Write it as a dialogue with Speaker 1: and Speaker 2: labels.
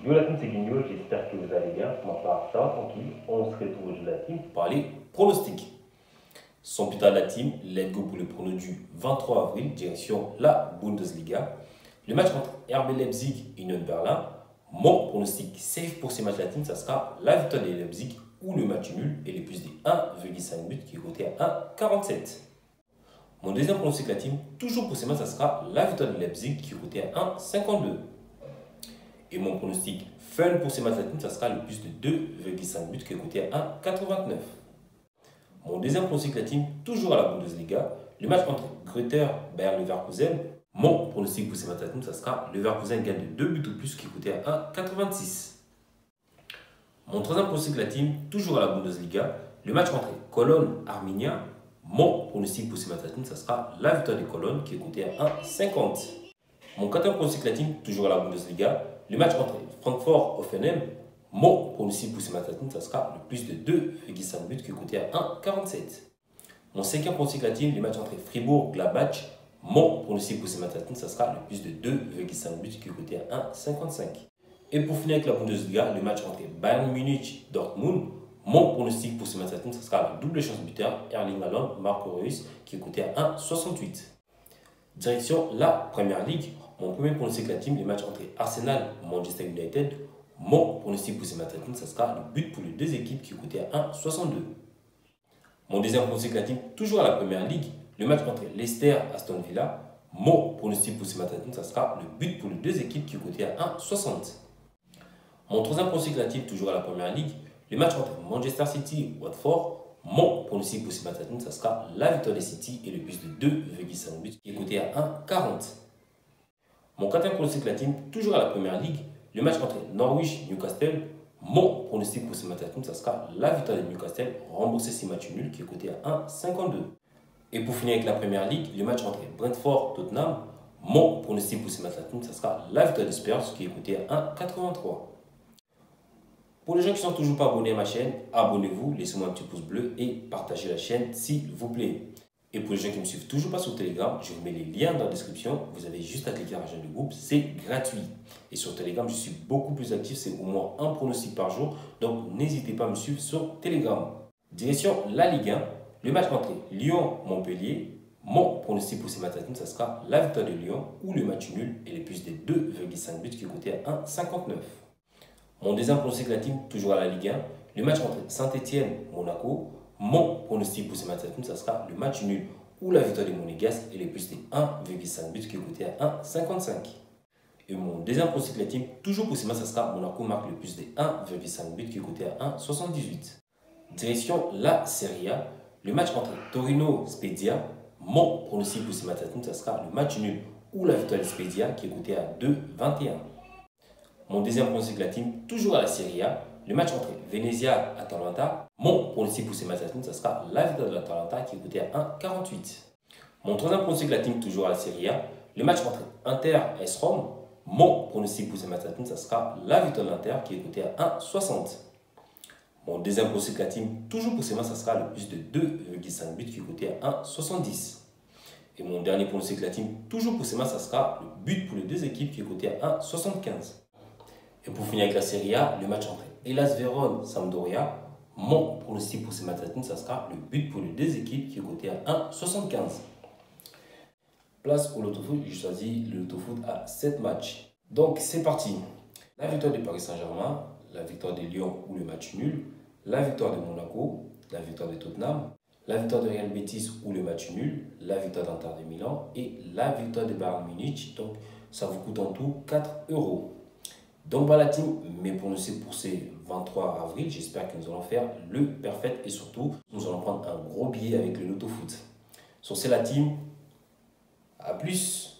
Speaker 1: Yo la team, c'est Guigno, j'espère que vous allez bien. Moi, ça va tranquille. On se retrouve au jeu de la team
Speaker 2: Pour aller pronostic. Son putain de la team, let's go pour le prono du 23 avril, direction la Bundesliga. Le match entre RB Leipzig et Union Berlin. Mon pronostic safe pour ces matchs de la team, ça sera la victoire de Leipzig ou le match nul et les plus de 1,5 buts qui est coté à 1,47. Mon deuxième pronostic de la team, toujours pour ces matchs, ça sera la victoire de Leipzig qui est coté à 1,52. Et mon pronostic fun pour ces matchs de la team, ça sera le plus de 2,5 buts qui est coté à 1,89. Mon deuxième pronostic de la team, toujours à la Bundesliga, le match entre Greuther et Bayer Leverkusen. Mon pronostic pour ces matchs de la team, ça sera Leverkusen gagne de 2 buts ou plus qui est coté à 1,86. Mon troisième pronostic de la team, toujours à la Bundesliga, le match entre Cologne et Arminia. Mon pronostic pour ces matchs de la team, ça sera la victoire de Cologne qui est coté à 1,50. Mon quatrième pronostic de la team, toujours à la Bundesliga, le match entre Francfort et Hoffenheim. Mon pronostic pour ces matchs de la team, ça sera le plus de 2,5 buts qui est coté à 1,47. Mon cinquième pronostic de la team, le match entre Fribourg et Gladbach. Mon pronostic pour ces matchs de la team, ça sera le plus de 2,5 buts qui est coté à 1,55. Et pour finir avec la Bundesliga, le match entre Bayern Munich et Dortmund. Mon pronostic pour ces matchs de la team, ça sera la double chance buteur Erling Haaland, Marco Reus qui est coté à 1,68. Direction la Première Ligue. Mon premier pronostic de la team, les matchs entre Arsenal et Manchester United. Mon pronostic pour ces matchs de la team, ça sera le but pour les deux équipes qui est coté à 1,62. Mon deuxième pronostic de la team, toujours à la Première Ligue, le match entre Leicester et Aston Villa. Mon pronostic pour ces matchs de la team, ça sera le but pour les deux équipes qui est coté à 1,60. Mon troisième pronostic de la team, toujours à la Première Ligue, le match entre Manchester City et Watford. Mon pronostic pour ces matchs de la team, ça sera la victoire des City et le plus de 2,5 buts qui est coté à 1,40. Mon quatrième pronostic de la team, toujours à la Première Ligue, le match entre Norwich et Newcastle. Mon pronostic pour ces matchs de la team, ça sera la victoire de Newcastle, rembourser ces matchs nuls qui est coté à 1,52. Et pour finir avec la Première Ligue, le match entre Brentford et Tottenham. Mon pronostic pour ces matchs de la team, ça sera la victoire des Spurs qui est coté à 1,83. Pour les gens qui ne sont toujours pas abonnés à ma chaîne, abonnez-vous, laissez-moi un petit pouce bleu et partagez la chaîne s'il vous plaît. Et pour les gens qui ne me suivent toujours pas sur Telegram, je vous mets les liens dans la description. Vous avez juste à cliquer à rejoindre le groupe, c'est gratuit. Et sur Telegram, je suis beaucoup plus actif, c'est au moins un pronostic par jour. Donc n'hésitez pas à me suivre sur Telegram. Direction la Ligue 1, le match entre Lyon-Montpellier. Mon pronostic pour ces matchs, ça sera la victoire de Lyon ou le match nul et les plus de 2,5 buts qui est coté à 1,59. Mon deuxième pronostic de la team, toujours à la Ligue 1, le match entre Saint-Etienne et Monaco. Mon pronostic pour ce match, ça sera le match nul ou la victoire des Monégasques et les plus de 1,5 buts qui est coté à 1,55. Et mon deuxième pronostic de la team, toujours pour ce match, ça sera Monaco marque le plus de 1,5 buts qui est coté à 1,78. Direction la Serie A, le match entre Torino et Spezia. Mon pronostic pour ce match, ça sera le match nul ou la victoire de Spezia qui est coté à 2,21. Mon deuxième pronostic de la team, toujours à la Serie A, le match entre Venezia et Atalanta. Mon pronostic pour ces matchs de la team, ça sera la victoire de l'Atalanta qui est coté à 1,48. Mon troisième pronostic de la team, toujours à la Serie A, le match entre Inter et AS Rome. Mon pronostic pour ces matchs de la team, ça sera la victoire de l'Inter qui est coté à 1,60. Mon deuxième pronostic de la team, toujours pour ces matchs, ça sera le plus de 2,5 buts qui est coté à 1,70. Et mon dernier pronostic de la team, toujours pour ces matchs, ça sera le but pour les deux équipes qui est coté à 1,75. Et pour finir avec la Serie A, le match entre Hellas Vérone et Sampdoria. Mon pronostic pour ces matchs de la team, ça sera le but pour les deux équipes qui est coté à 1,75. Place au loto-foot, j'ai choisi le loto-foot à 7 matchs. Donc c'est parti. La victoire de Paris Saint-Germain, la victoire de Lyon ou le match nul, la victoire de Monaco, la victoire de Tottenham, la victoire de Real Betis ou le match nul, la victoire d'Inter de Milan et la victoire de Bayern Munich. Donc ça vous coûte en tout 4 euros. Donc voilà la team, mes pronostics pour ces 23 avril, j'espère que nous allons faire le parfait et surtout, nous allons prendre un gros billet avec le loto foot. Sur c'est la team, à plus.